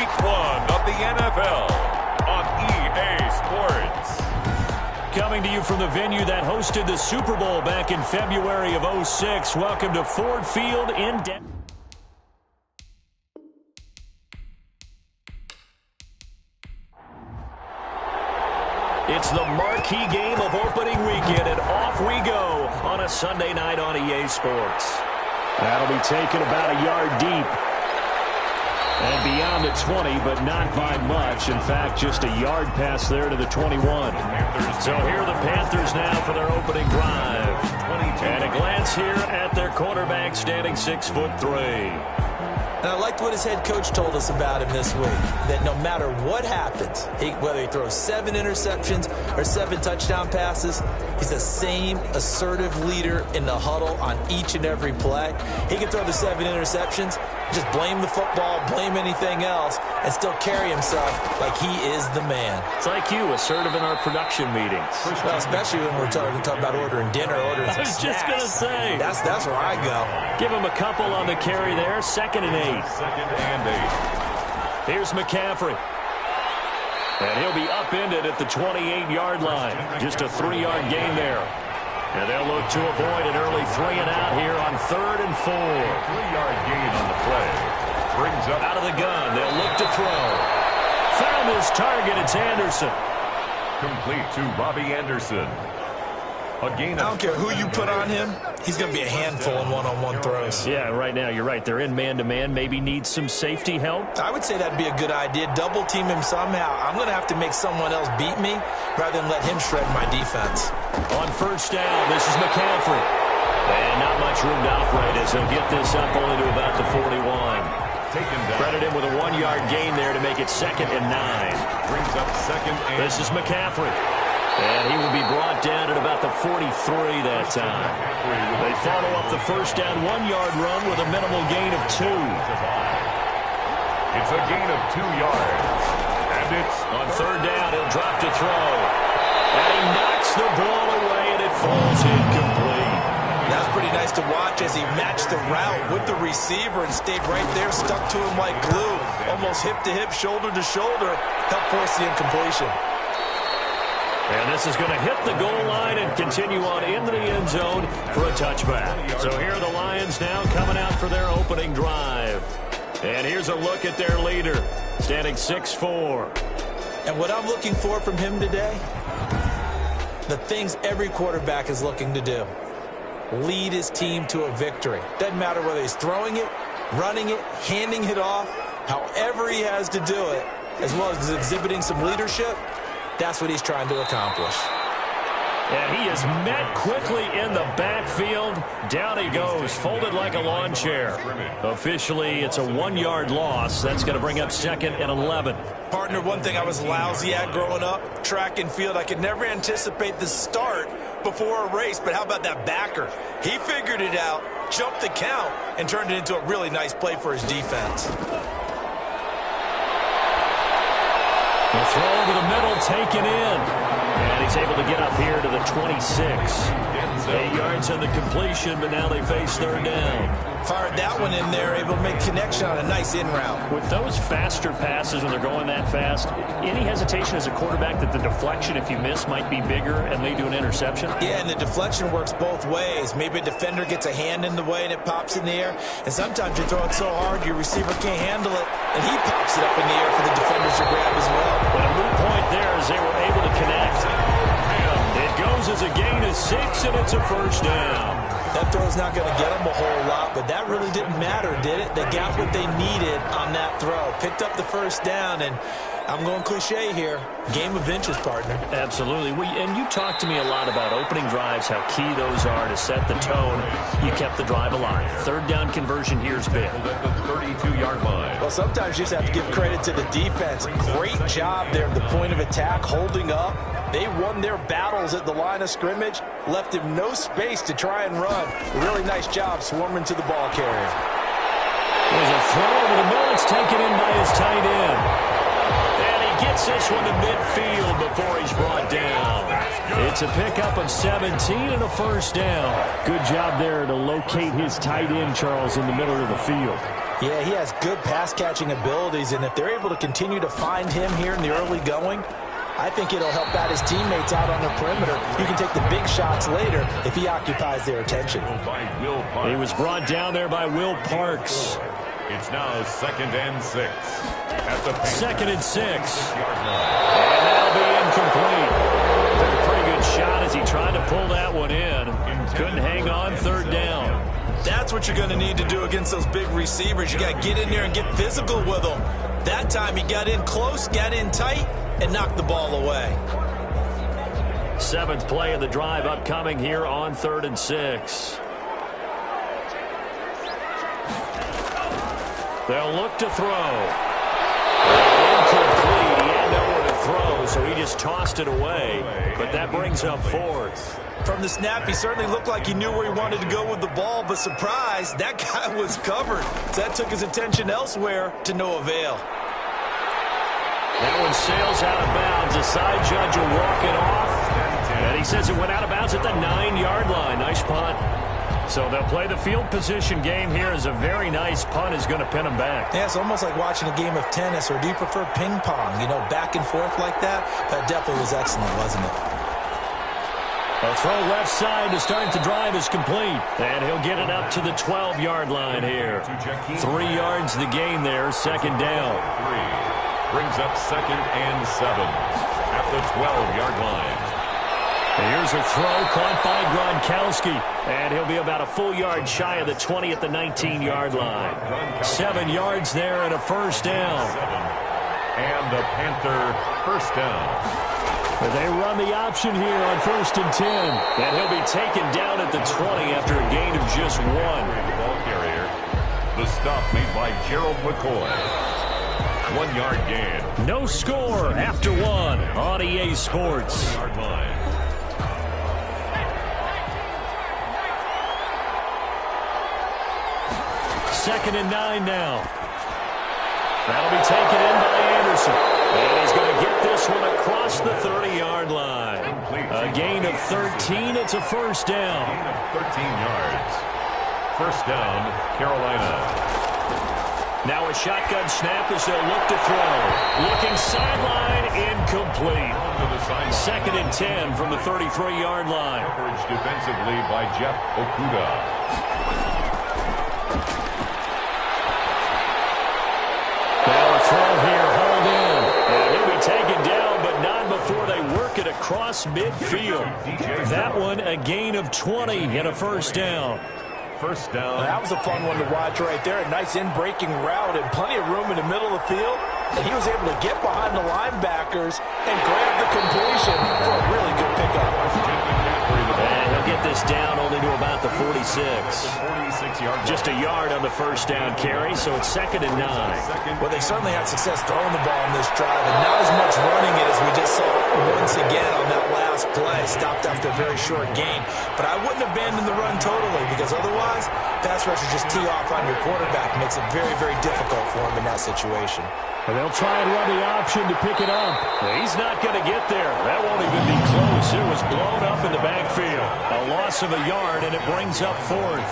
Week 1 of the NFL on EA Sports. Coming to you from the venue that hosted the Super Bowl back in February of '06. Welcome to Ford Field in Denver. It's the marquee game of opening weekend, and off we go on a Sunday night on EA Sports. That'll be taken about a yard deep. And beyond the 20, but not by much. In fact, just a yard pass there to the 21. So here are the Panthers now for their opening drive. And a glance here at their quarterback standing 6'3". And I liked what his head coach told us about him this week, that no matter what happens, whether he throws 7 interceptions or 7 touchdown passes, he's the same assertive leader in the huddle on each and every play. He can throw the 7 interceptions, just blame the football, blame anything else, and still carry himself like he is the man. It's like you, assertive in our production meetings. Well, especially when we're talking about ordering dinner, ordering some snacks. I was just going to say. That's where I go. Give him a couple on the carry there. 2nd and 8. 2nd and 8. Here's McCaffrey. And he'll be upended at the 28-yard line. Just a 3-yard gain there. And they'll look to avoid an early 3-and-out here on 3rd and 4. 3-yard gain on the play. Brings up out of the gun. They'll look to throw. Found his target. It's Anderson. Complete to Robbie Anderson. A gain I don't care who you put on him. He's going to be a handful in one-on-one throws. Yeah, right now, you're right. They're in man-to-man. Maybe need some safety help. I would say that'd be a good idea. Double team him somehow. I'm going to have to make someone else beat me rather than let him shred my defense. On 1st down, this is McCaffrey. And not much room to operate as he'll get this up only to about the 41. Credit him with a 1-yard gain there to make it 2nd and 9. Brings up 2nd and... This is McCaffrey. And he will be brought down at about the 43 that time. They follow up the 1st down 1-yard run with a minimal gain of 2. It's a gain of 2 yards. And it's on 3rd down. He'll drop to throw. And he knocks the ball away, and it falls incomplete. That's pretty nice to watch as he matched the route with the receiver and stayed right there, stuck to him like glue. Almost hip to hip, shoulder to shoulder. Helped force the incompletion. And this is going to hit the goal line and continue on into the end zone for a touchback. So here are the Lions now coming out for their opening drive. And here's a look at their leader, standing 6'4". And what I'm looking for from him today, the things every quarterback is looking to do. Lead his team to a victory. Doesn't matter whether he's throwing it, running it, handing it off, however he has to do it, as well as exhibiting some leadership. That's what he's trying to accomplish. And he is met quickly in the backfield. Down he goes, folded like a lawn chair. Officially, it's a 1-yard loss. That's going to bring up 2nd and 11. Partner, one thing I was lousy at growing up, track and field. I could never anticipate the start before a race, but how about that backer? He figured it out, jumped the count, and turned it into a really nice play for his defense. The throw over the middle, taken in. And he's able to get up here to the 26. 8 yards on the completion, but now they face 3rd down. Fired that one in there, able to make connection on a nice in route. With those faster passes when they're going that fast, any hesitation as a quarterback that the deflection, if you miss, might be bigger and lead to an interception? Yeah, and the deflection works both ways. Maybe a defender gets a hand in the way and it pops in the air. And sometimes you throw it so hard your receiver can't handle it, and he pops it up in the air for the defenders to grab as well. But a moot point there as they were able to connect. It goes as a gain of 6, and it's a 1st down. That throw's not going to get them a whole lot, but that really didn't matter, did it? They got what they needed on that throw. Picked up the 1st down, and I'm going cliche here. Game of inches, partner. Absolutely. And you talked to me a lot about opening drives, how key those are to set the tone. You kept the drive alive. 3rd down conversion here's big. At the 32-yard line. Well, sometimes you just have to give credit to the defense. Great job there at the point of attack, holding up. They won their battles at the line of scrimmage, left him no space to try and run. A really nice job swarming to the ball carrier. There's a throw over the middle. It's taken in by his tight end. And he gets this one to midfield before he's brought down. It's a pickup of 17 and a 1st down. Good job there to locate his tight end, Charles, in the middle of the field. Yeah, he has good pass-catching abilities, and if they're able to continue to find him here in the early going, I think it'll help out his teammates out on the perimeter. You can take the big shots later if he occupies their attention. He was brought down there by Will Parks. It's now 2nd and 6. At the 2nd and 6. And that'll be incomplete. Took a pretty good shot as he tried to pull that one in. Couldn't hang on 3rd down. That's what you're going to need to do against those big receivers. You got to get in there and get physical with them. That time he got in close, got in tight, and knocked the ball away. 7th play of the drive upcoming here on 3rd and 6. They'll look to throw. Incomplete. He had nowhere to throw, so he just tossed it away. But that brings up 4th. From the snap, he certainly looked like he knew where he wanted to go with the ball, but surprise, that guy was covered. So that took his attention elsewhere to no avail. That one sails out of bounds. The side judge will walk it off. And he says it went out of bounds at the 9-yard line. Nice punt. So they'll play the field position game here as a very nice punt is going to pin them back. Yeah, it's almost like watching a game of tennis, or do you prefer ping pong? You know, back and forth like that? That definitely was excellent, wasn't it? A throw left side to start the drive is complete. And he'll get it up to the 12-yard line here. 3 yards the game there, 2nd down. 3 brings up 2nd and 7 at the 12-yard line. Here's a throw caught by Gronkowski. And he'll be about a full yard shy of the 20 at the 19-yard line. 7 yards there and a 1st down. And the Panther 1st down. They run the option here on 1st and 10. And he'll be taken down at the 20 after a gain of just 1. Ball carrier. The stop made by Gerald McCoy. 1-yard gain. No score after 1 on EA Sports. 1-yard line. Second and 9 now. That'll be taken in by Anderson. And he's going to get this one across the 30-yard line. A gain of 13. It's a 1st down. Gain of 13 yards. 1st down, Carolina. Now a shotgun snap as they'll look to throw. Looking sideline, incomplete. 2nd and 10 from the 33-yard line. Coverage defensively by Jeff Okuda. Now a throw here, hauled in. And he'll be taken down, but not before they work it across midfield. That one, a gain of 20 and a 1st down. 1st down. That was a fun one to watch right there. A nice in-breaking route and plenty of room in the middle of the field. And he was able to get behind the linebackers and grab the completion for a really good pickup. And he'll get this down only to about the 46. Just a yard on the 1st down carry, so it's 2nd and 9. Well, they certainly had success throwing the ball in this drive, and not as much running it as we just saw once again on that last play. Stopped after a very short gain. But I wouldn't abandon the run totally, because otherwise, pass rushers just tee off on your quarterback. Makes it very, very difficult for him in that situation. And they'll try and run the option to pick it up. He's not going to get there. That won't even be close. It was blown up in the backfield. A loss of a yard, and it brings up 4th.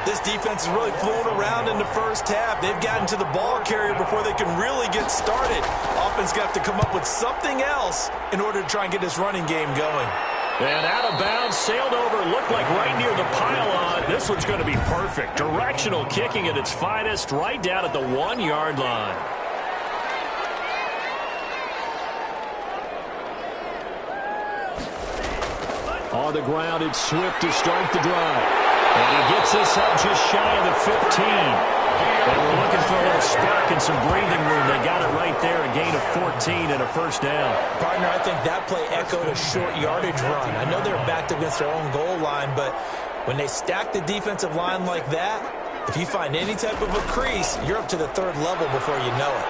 This defense is really flown around in the first half. They've gotten to the ball carrier before they can really get started. Offense got to come up with something else in order to try and get this running game going. And out of bounds, sailed over, looked like right near the pylon. This one's going to be perfect. Directional kicking at its finest, right down at the 1-yard line. On the ground, it's Swift to start the drive. And he gets this up just shy of the 15. They were looking for a little spark and some breathing room. They got it right there, a gain of 14 and a 1st down. Partner, I think that play echoed a short yardage run. I know they're backed against their own goal line, but when they stack the defensive line like that, if you find any type of a crease, you're up to the 3rd level before you know it.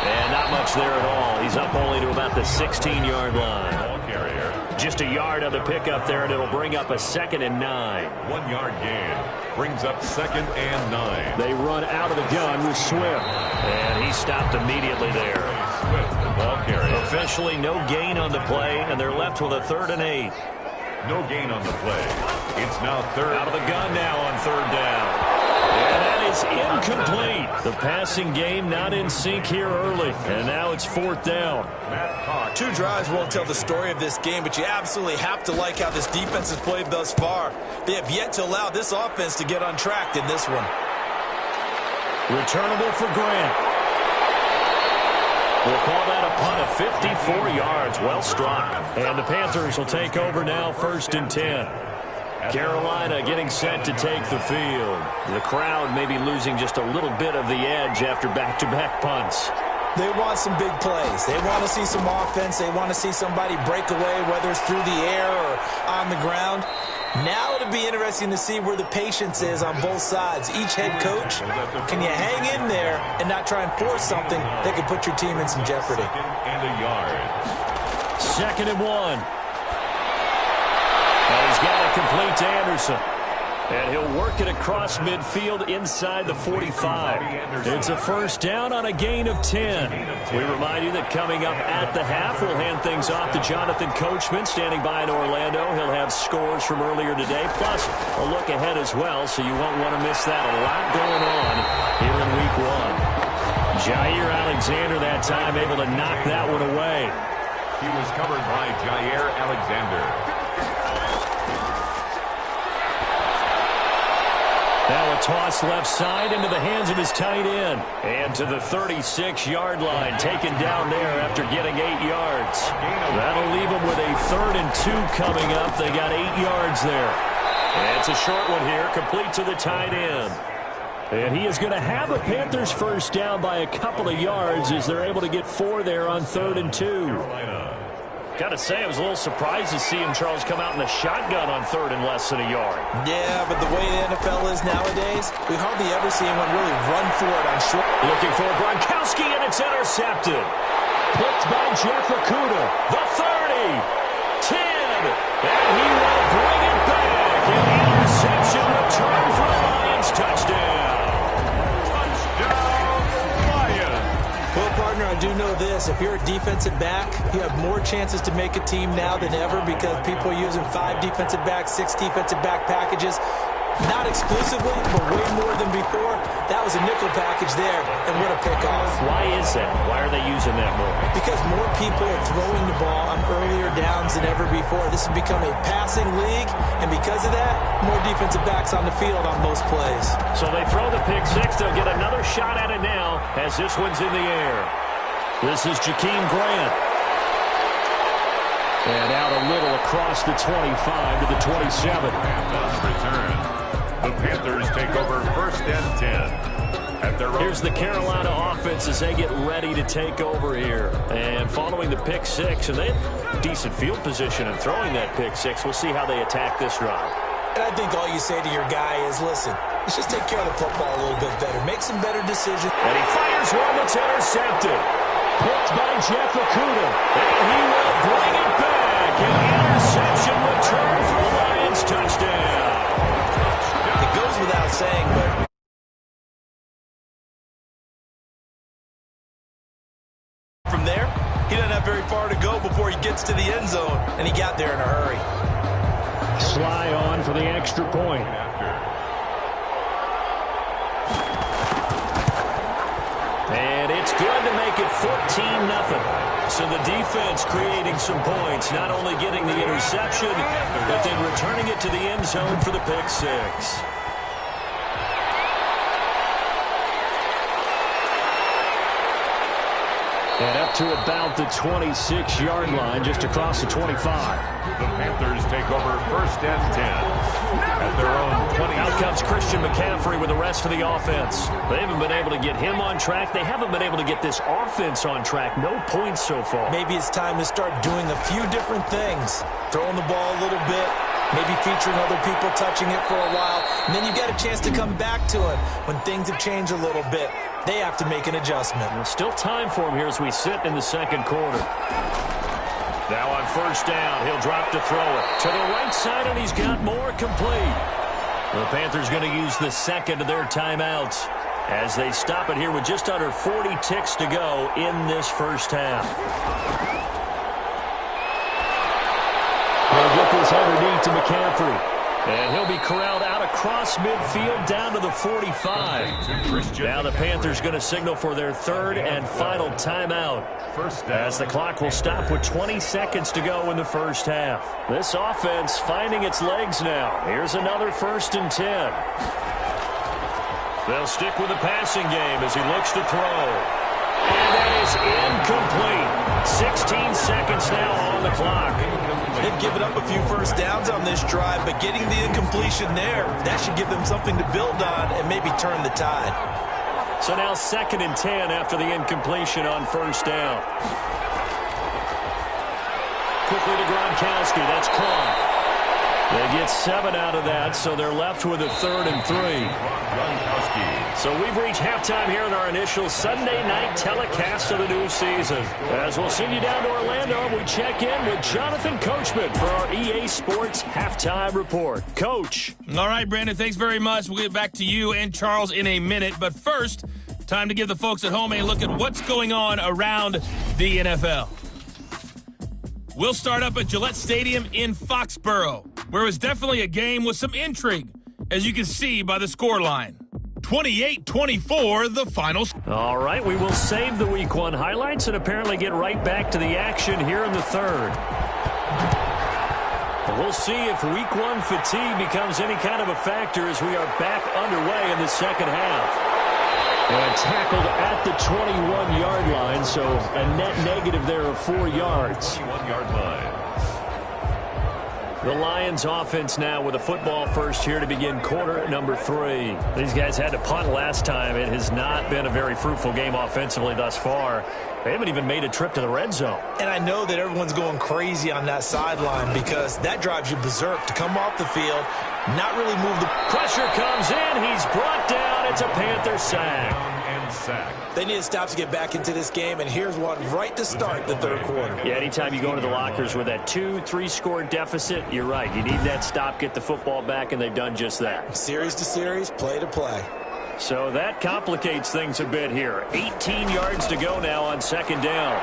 And not much there at all. He's up only to about the 16-yard line. Ball carrier. Just a yard on the pickup there, and it'll bring up a 2nd and 9. 1-yard gain. Brings up 2nd and 9. They run out of the gun with Swift. And he stopped immediately there. Swift, the ball carrier. Officially no gain on the play, and they're left with a 3rd and 8. No gain on the play. It's now 3rd. Out of the gun now on 3rd down. And that is incomplete. The passing game not in sync here early, and now it's 4th down. 2 drives won't tell the story of this game, but you absolutely have to like how this defense has played thus far. They have yet to allow this offense to get on track in this one. Returnable for Grant. We'll call that a punt of 54 yards. Well struck. And the Panthers will take over now, 1st and 10. Carolina getting set to take the field. The crowd may be losing just a little bit of the edge after back-to-back punts. They want some big plays. They want to see some offense. They want to see somebody break away, whether it's through the air or on the ground. Now it'll be interesting to see where the patience is on both sides. Each head coach, can you hang in there and not try and force something that could put your team in some jeopardy? And a yard. 2nd and 1. And he's got it complete to Anderson. And he'll work it across midfield inside the 45. It's a 1st down on a gain of 10. We remind you that coming up at the half, we'll hand things off to Jonathan Coachman, standing by in Orlando. He'll have scores from earlier today, plus a look ahead as well, so you won't want to miss that. A lot going on here in Week 1. Jair Alexander that time able to knock that one away. He was covered by Jair Alexander. Now a toss left side into the hands of his tight end. And to the 36-yard line, taken down there after getting 8 yards. That'll leave him with a 3rd and 2 coming up. They got 8 yards there. And it's a short one here, complete to the tight end. And he is going to have a Panthers 1st down by a couple of yards as they're able to get 4 there on 3rd and 2. Got to say, I was a little surprised to see him, Charles, come out in a shotgun on 3rd and less than a yard. Yeah, but the way the NFL is nowadays, we hardly ever see anyone really run for it on short. Looking for Gronkowski, and it's intercepted. Picked by Jeff Okudah. The 30. 10. And he will bring it back. An interception return for a Lions touchdown. Well, partner, I do know this. If you're a defensive back, you have more chances to make a team now than ever because people are using 5 defensive backs, 6 defensive back packages. Not exclusively, but way more than before. That was a nickel package there, and what a pickoff. Why is that? Why are they using that more? Because more people are throwing the ball on earlier downs than ever before. This has become a passing league, and because of that, more defensive backs on the field on most plays. So they throw the pick 6. They'll get another shot at it now as this one's in the air. This is Jakeem Grant. And out a little across the 25 to the 27. And return. The Panthers take over 1st and 10. At their Here's the Carolina offense as they get ready to take over here. And following the pick 6, and they have decent field position in throwing that pick 6. We'll see how they attack this drive. And I think all you say to your guy is, listen, let's just take care of the football a little bit better. Make some better decisions. And he fires one that's intercepted. Picked by Jeff Okudah. And he will bring it back. An interception return for a Lions touchdown. It goes without saying, but from there, he doesn't have very far to go before he gets to the end zone, and he got there in a hurry. Sly on for the extra point. And it's good to make it 14-0. So the defense creating some points, not only getting the interception, but then returning it to the end zone for the pick 6. And up to about the 26-yard line, just across the 25. The Panthers take over 1st and 10 at their own 20. Out comes Christian McCaffrey with the rest of the offense. They haven't been able to get him on track. They haven't been able to get this offense on track. No points so far. Maybe it's time to start doing a few different things. Throwing the ball a little bit, maybe featuring other people touching it for a while, and then you get a chance to come back to it when things have changed a little bit. They have to make an adjustment. Well, still time for him here as we sit in the second quarter. Now on 1st down, he'll drop to throw it. To the right side, and he's got more complete. The Panthers going to use the second of their timeouts as they stop it here with just under 40 ticks to go in this first half. They'll get this underneath to McCaffrey. And he'll be corralled out across midfield down to the 45. Now the Panthers going to signal for their third and final timeout, as the clock will stop with 20 seconds to go in the first half. This offense finding its legs now. Here's another 1st and 10. They'll stick with the passing game as he looks to throw. And that is incomplete. 16 seconds now on the clock. They've given up a few first downs on this drive, but getting the incompletion there, that should give them something to build on and maybe turn the tide. So now 2nd and 10 after the incompletion on 1st down. Quickly to Gronkowski. That's caught. They get 7 out of that, so they're left with a 3rd and 3. So we've reached halftime here in our initial Sunday night telecast of the new season. As we'll send you down to Orlando, we check in with Jonathan Coachman for our EA Sports Halftime Report. Coach. All right, Brandon, thanks very much. We'll get back to you and Charles in a minute. But first, time to give the folks at home a look at what's going on around the NFL. We'll start up at Gillette Stadium in Foxborough, where it was definitely a game with some intrigue, as you can see by the scoreline. 28-24, the final. All right, we will save the Week 1 highlights and apparently get right back to the action here in the third. We'll see if Week 1 fatigue becomes any kind of a factor as we are back underway in the second half. And tackled at the 21-yard line, so a net negative there of 4 yards. 21-yard line. The Lions offense now with a football first here to begin quarter number 3. These guys had to punt last time. It has not been a very fruitful game offensively thus far. They haven't even made a trip to the red zone. And I know that everyone's going crazy on that sideline because that drives you berserk to come off the field, not really move the... Pressure comes in. He's brought down. It's a Panther sack. They need to stop to get back into this game, and here's one right to start the third quarter. Yeah, anytime you go into the lockers with that 2-3 score deficit, you're right. You need that stop, get the football back, and they've done just that. Series to series, play to play. So that complicates things a bit here. 18 yards to go now on 2nd down.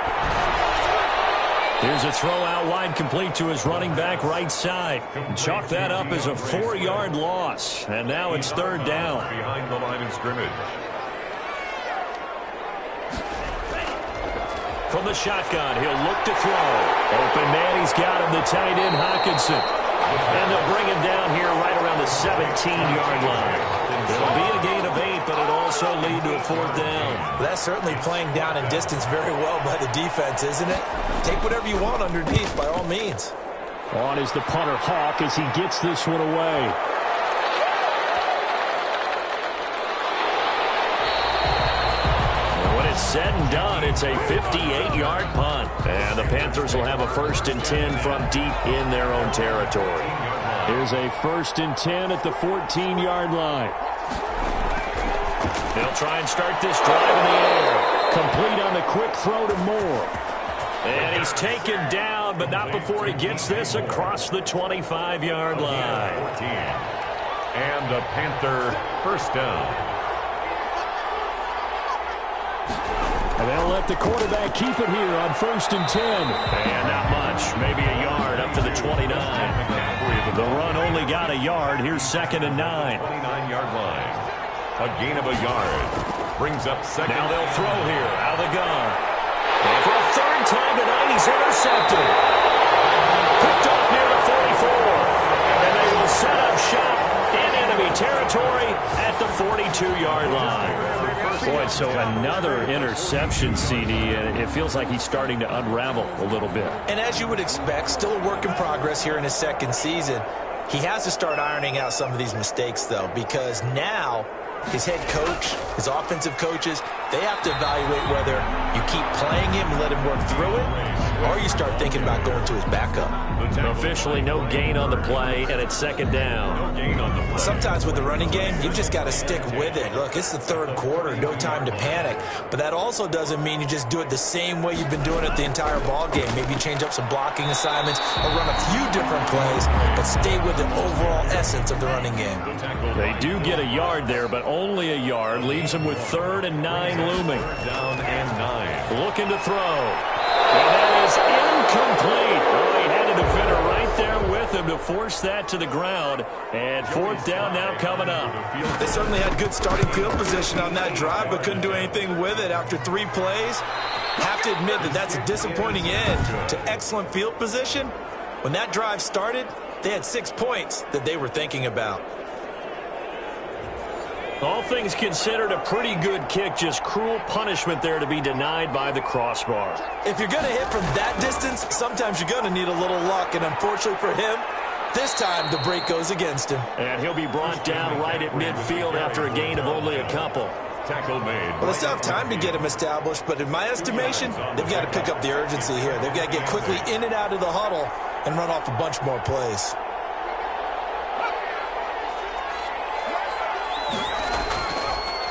Here's a throw out wide, complete to his running back right side. Chalk that up as a 4-yard loss. And now it's 3rd down. Behind the line of scrimmage. From the shotgun, he'll look to throw. Open man, he's got him, the tight end, Hockenson. And they'll bring him down here right around the 17-yard line. It'll be a gain of 8, but it'll also lead to a 4th down. That's certainly playing down in distance very well by the defense, isn't it? Take whatever you want underneath, by all means. On is the punter, Hawk, as he gets this one away. Said and done, it's a 58-yard punt. And the Panthers will have a 1st and 10 from deep in their own territory. Here's a 1st and 10 at the 14-yard line. They'll try and start this drive in the air. Complete on the quick throw to Moore. And he's taken down, but not before he gets this across the 25-yard line. And a Panther 1st down. And they'll let the quarterback keep it here on 1st and 10. And not much, maybe a yard up to the 29. The run only got a yard. Here's 2nd and 9. 29-yard line. A gain of a yard. Brings up 2nd. Now they'll throw here out of the gun. And for a 3rd time tonight, he's intercepted. Picked off near the 44. And they will set up shop in enemy territory at the 42-yard line. Boy, so another interception, CD, and it feels like he's starting to unravel a little bit. And as you would expect, still a work in progress here in his 2nd season. He has to start ironing out some of these mistakes, though, because now his head coach, his offensive coaches, they have to evaluate whether you keep playing him and let him work through it, or you start thinking about going to his backup. Officially no gain on the play, and it's 2nd down. Sometimes with the running game, you've just got to stick with it. Look, it's the 3rd quarter, no time to panic. But that also doesn't mean you just do it the same way you've been doing it the entire ball game. Maybe change up some blocking assignments or run a few different plays, but stay with the overall essence of the running game. They do get a yard there, but only a yard. Leaves them with 3rd and 9 looming. Down and 9. Looking to throw. And that is incomplete. Oh, he had a defender were right there with him to force that to the ground. And fourth down now coming up. They certainly had good starting field position on that drive, but couldn't do anything with it after 3 plays. Have to admit that that's a disappointing end to excellent field position. When that drive started, they had 6 points that they were thinking about. All things considered, a pretty good kick. Just cruel punishment there to be denied by the crossbar. If you're going to hit from that distance, sometimes you're going to need a little luck. And unfortunately for him, this time the break goes against him. And he'll be brought down right at midfield after a gain of only a couple. Tackle made. Well, they still have time to get him established, but in my estimation, they've got to pick up the urgency here. They've got to get quickly in and out of the huddle and run off a bunch more plays.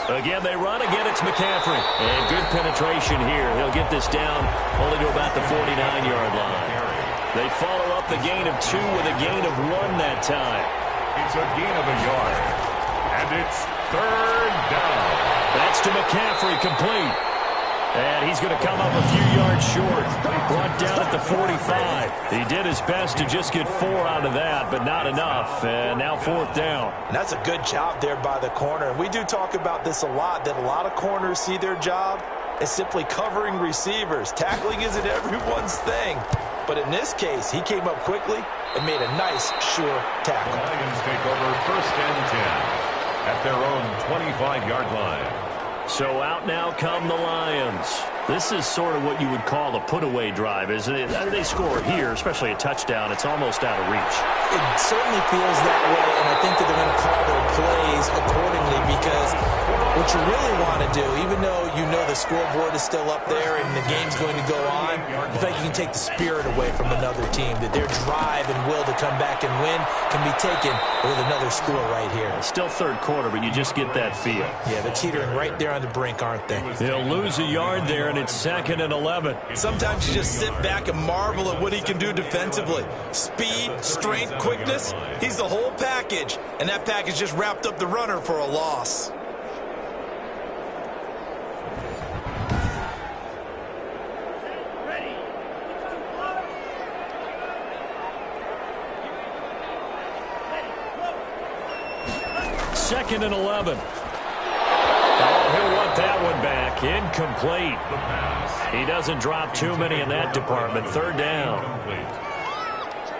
Again, they run. Again, it's McCaffrey. And good penetration here. He'll get this down only to about the 49-yard line. They follow up the gain of 2 with a gain of 1 that time. It's a gain of a yard. And it's 3rd down. That's to McCaffrey, complete. And he's going to come up a few yards short. Brought down at the 45. He did his best to just get 4 out of that, but not enough. And now 4th down. And that's a good job there by the corner. And we do talk about this a lot, that a lot of corners see their job as simply covering receivers. Tackling isn't everyone's thing. But in this case, he came up quickly and made a nice, sure tackle. The Lions take over 1st and 10 at their own 25-yard line. So out now come the Lions. This is sort of what you would call a put-away drive, isn't it? They score here, especially a touchdown. It's almost out of reach. It certainly feels that way, and I think that they're going to call their plays accordingly because what you really want to do, even though you know the scoreboard is still up there and the game's going to go on, you think you can take the spirit away from another team, that their drive and will to come back and win can be taken with another score right here. It's still 3rd quarter, but you just get that feel. Yeah, they're teetering right there on the brink, aren't they? They'll lose a yard there, and it's 2nd and 11. Sometimes you just sit back and marvel at what he can do defensively. Speed, strength, quickness, he's the whole package, and that package just wrapped up the runner for a loss. Second and 11. Oh, he'll want that one back. Incomplete. He doesn't drop too many in that department. 3rd down.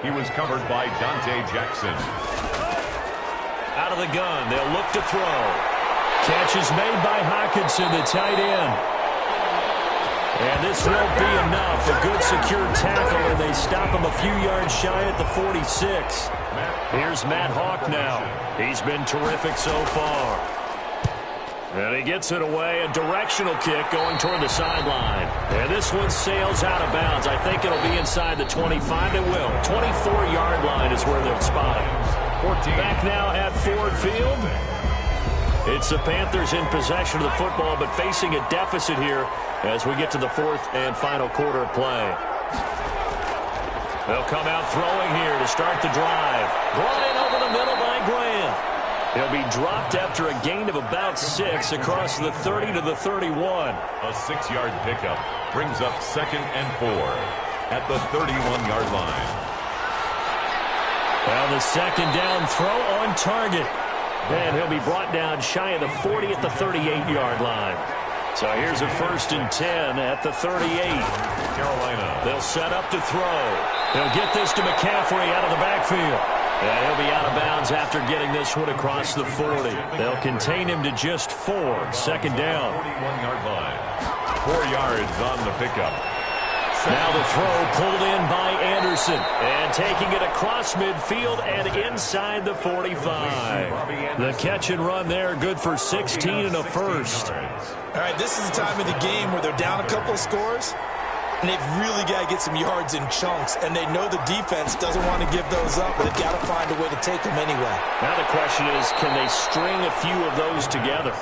He was covered by Dante Jackson. Out of the gun. They'll look to throw. Catch is made by Hockenson, the tight end. And this won't be enough. A good secure tackle, and they stop him a few yards shy at the 46. Here's Matt Hawk now. He's been terrific so far. And he gets it away. A directional kick going toward the sideline. And this one sails out of bounds. I think it'll be inside the 25. It will. 24-yard line is where they'll spot it. Back now at Ford Field. It's the Panthers in possession of the football, but facing a deficit here as we get to the 4th and final quarter of play. They'll come out throwing here to start the drive. Brought in over the middle by Graham. He'll be dropped after a gain of about 6 across the 30 to the 31. A 6-yard pickup brings up 2nd and 4 at the 31-yard line. Well, the 2nd down throw on target. And he'll be brought down shy of the 40 at the 38-yard line. So here's a 1st and 10 at the 38. Carolina. They'll set up to throw. They'll get this to McCaffrey out of the backfield. And he'll be out of bounds after getting this one across the 40. They'll contain him to just 4. 2nd down. 41-yard line. 4 yards on the pickup. Now the throw pulled in by Anderson. And taking it across midfield and inside the 45. The catch and run there, good for 16 and a 1st. All right, this is the time of the game where they're down a couple of scores, and they've really got to get some yards in chunks, and they know the defense doesn't want to give those up, but they've got to find a way to take them anyway. Now the question is, can they string a few of those together?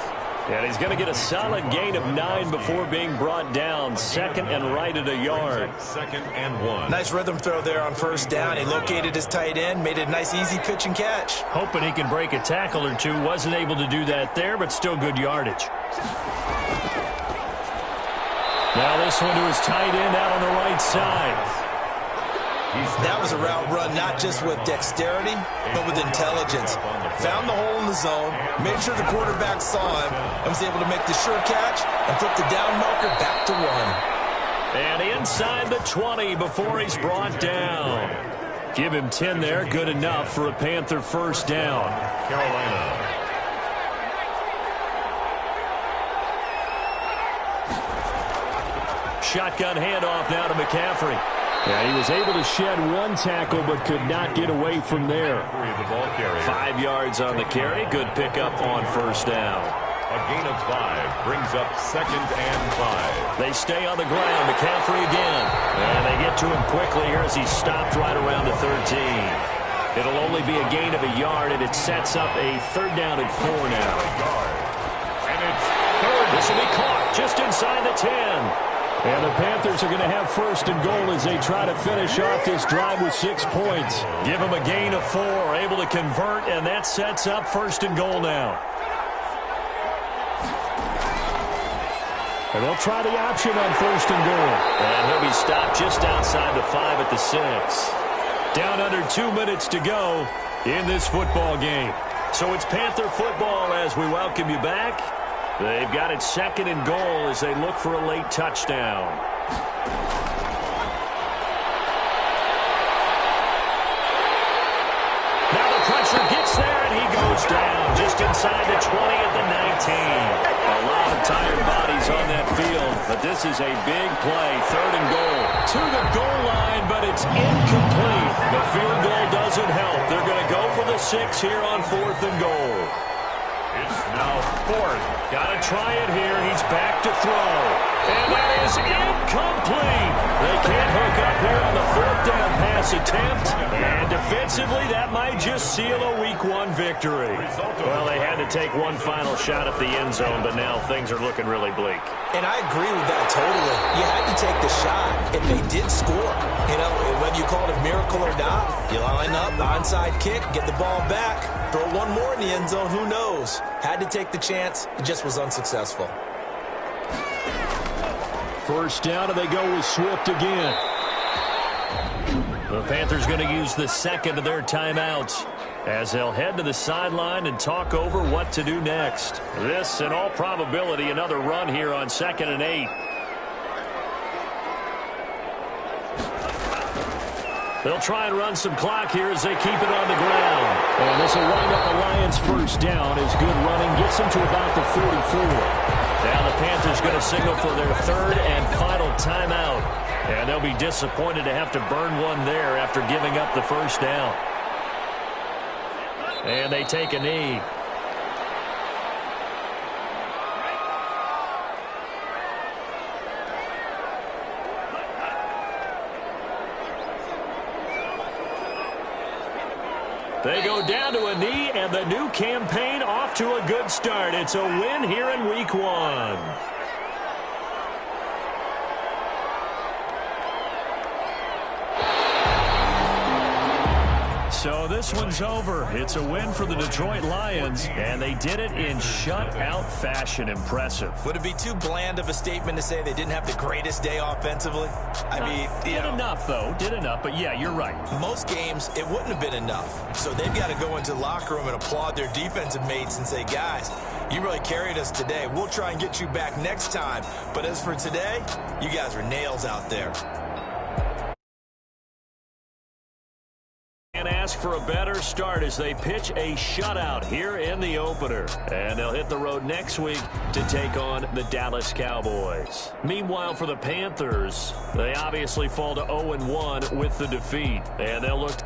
And he's going to get a solid gain of 9 before being brought down. 2nd and right at a yard. 2nd and 1. Nice rhythm throw there on 1st down. He located his tight end, made it a nice easy pitch and catch. Hoping he can break a tackle or two. Wasn't able to do that there, but still good yardage. Now this one to his tight end out on the right side. That was a route run not just with dexterity, but with intelligence. Found the hole in the zone, made sure the quarterback saw him, and was able to make the sure catch and flip the down marker back to 1. And inside the 20 before he's brought down. Give him 10 there, good enough for a Panther first down. Carolina. Shotgun handoff now to McCaffrey. Yeah, he was able to shed one tackle but could not get away from there. 5 yards on the carry. Good pickup on first down. A gain of 5 brings up 2nd and 5. They stay on the ground. McCaffrey again. And they get to him quickly here as he's stopped right around the 13. It'll only be a gain of a yard, and it sets up a 3rd down and 4 now. And it's 3rd. This will be caught just inside the 10. And the Panthers are going to have 1st and goal as they try to finish off this drive with 6 points. Give them a gain of 4, able to convert, and that sets up 1st and goal now. And they'll try the option on 1st and goal. And he'll be stopped just outside the 5 at the 6. Down under 2 minutes to go in this football game. So it's Panther football as we welcome you back. They've got it 2nd and goal as they look for a late touchdown. Now the pressure gets there, and he goes down just inside the 20 at the 19. A lot of tired bodies on that field, but this is a big play, 3rd and goal. To the goal line, but it's incomplete. The field goal doesn't help. They're going to go for the 6 here on 4th and goal. It's now 4th. Got to try it here. He's back to throw. And that is incomplete. They can't hook up here on the 4th down pass attempt. And defensively, that might just seal a Week 1 victory. Well, they had to take one final shot at the end zone, but now things are looking really bleak. And I agree with that totally. You had to take the shot if they did score. You know, whether you call it a miracle or not, you line up, onside kick, get the ball back, throw one more in the end zone, who knows? Had to take the chance. It just was unsuccessful. 1st down, and they go with Swift again. The Panthers going to use the 2nd of their timeouts as they'll head to the sideline and talk over what to do next. This, in all probability, another run here on 2nd and 8. They'll try and run some clock here as they keep it on the ground. And this will wind up the Lions' 1st down as good running gets them to about the 44. Now the Panthers going to signal for their 3rd and final timeout. And they'll be disappointed to have to burn one there after giving up the 1st down. And they take a knee. They go down to a knee, and the new campaign off to a good start. It's a win here in Week 1. So this one's over. It's a win for the Detroit Lions, and they did it in shutout fashion. Impressive. Would it be too bland of a statement to say they didn't have the greatest day offensively? I mean, did enough, though. Did enough, but yeah, you're right. Most games, it wouldn't have been enough. So they've got to go into the locker room and applaud their defensive mates and say, guys, you really carried us today. We'll try and get you back next time. But as for today, you guys are nails out there. And ask for a better start as they pitch a shutout here in the opener. And they'll hit the road next week to take on the Dallas Cowboys. Meanwhile, for the Panthers, they obviously fall to 0-1 with the defeat. And they'll look